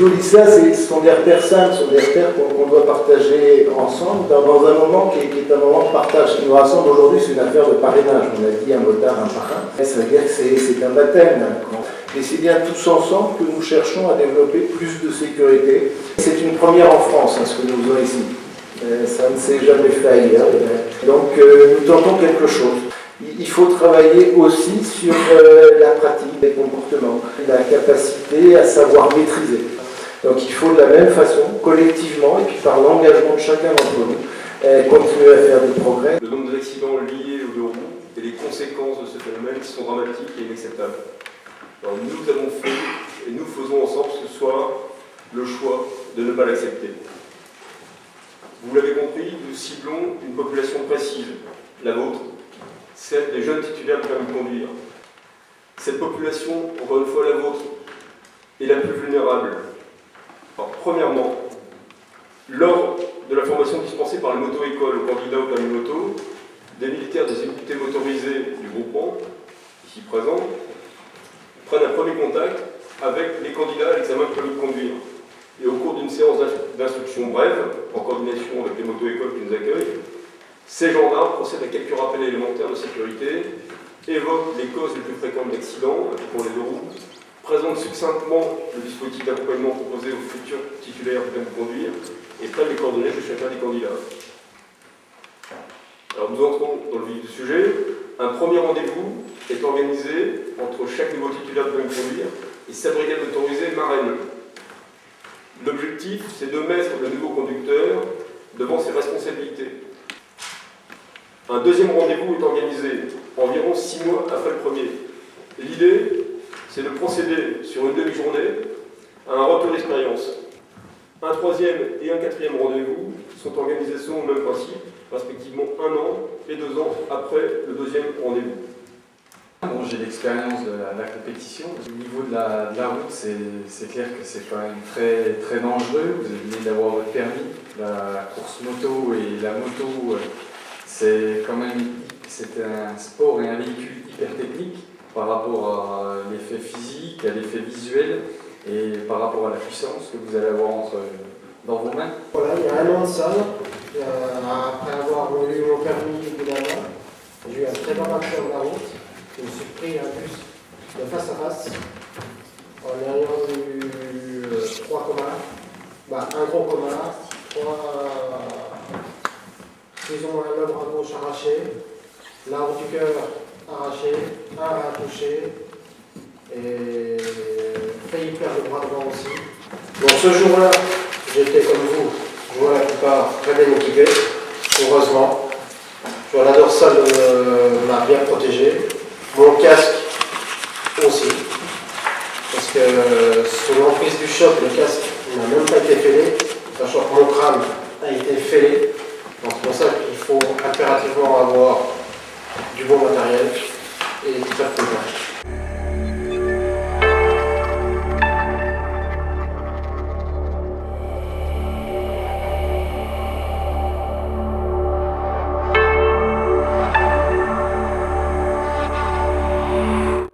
je vous dis ça, ce sont des repères simples, ce sont des repères qu'on doit partager ensemble dans un moment qui est un moment de partage. Ce qui nous rassemble aujourd'hui, c'est une affaire de parrainage. On a dit un motard, un parrain. Ça veut dire que c'est un baptême. Et c'est bien tous ensemble que nous cherchons à développer plus de sécurité. C'est une première en France, ce que nous faisons ici. Ça ne s'est jamais fait ailleurs. Donc nous tentons quelque chose. Il faut travailler aussi sur la pratique des comportements, la capacité à savoir maîtriser. Donc il faut de la même façon, collectivement, et puis par l'engagement de chacun d'entre nous, continuer à faire des progrès. Le nombre d'accidents liés aux deux roues et les conséquences de ce phénomène sont dramatiques et inacceptables. Alors nous avons fait, et nous faisons ensemble ce soir, le choix de ne pas l'accepter. Vous l'avez compris, nous ciblons une population précise, la vôtre, celle des jeunes titulaires de permis de conduire. Cette population, encore une fois la vôtre, est la plus vulnérable. Alors, premièrement, lors de la formation dispensée par les moto-écoles aux candidats au permis moto, des militaires des unités motorisées du groupement, ici présents, prennent un premier contact avec les candidats à l'examen de permis de conduire. Et au cours d'une séance d'instruction brève, en coordination avec les moto-écoles qui nous accueillent, ces gendarmes procèdent à quelques rappels élémentaires de sécurité, évoquent les causes les plus fréquentes d'accidents pour les deux roues, présentent succinctement le dispositif d'accompagnement proposé aux futurs titulaires du permis de conduire et prennent les coordonnées de chacun des candidats. Alors nous entrons dans le vif du sujet. Un premier rendez-vous est organisé entre chaque nouveau titulaire de permis de conduire et sa brigade motorisée marraine. L'objectif, c'est de mettre le nouveau conducteur devant ses responsabilités. Un deuxième rendez-vous est organisé environ 6 mois après le premier. L'idée, c'est de procéder sur une demi-journée à un retour d'expérience. Un troisième et un quatrième rendez-vous sont organisés selon le même principe, respectivement 1 an et 2 ans après le deuxième rendez-vous. Bon, j'ai l'expérience de la compétition. Au niveau de la route, c'est clair que c'est quand même très, très dangereux. Vous venez d'avoir votre permis. La course moto et la moto, c'est quand même un sport et un véhicule hyper technique par rapport à l'effet physique, à l'effet visuel et par rapport à la puissance que vous allez avoir dans vos mains. Voilà, il y a 1 an de ça, après avoir eu mon permis au bout d'1 an, j'ai eu un très bon accident de la route. Je me suis pris un bus de face à face en ayant eu 3 comas, un gros coma, 3, disons un membre à gauche arraché, l'arbre du cœur arraché, un rein touché et failli perdre le bras droit aussi. Donc ce jour-là, j'étais comme vous, je vois la plupart très bien équipé, heureusement. Je vois la dorsale m'a bien protégé. Mon casque aussi, parce que sous l'emprise du choc, le casque n'a même pas été fêlé, sachant que mon crâne a été fêlé. Donc c'est pour ça qu'il faut impérativement avoir du bon matériel et du performance.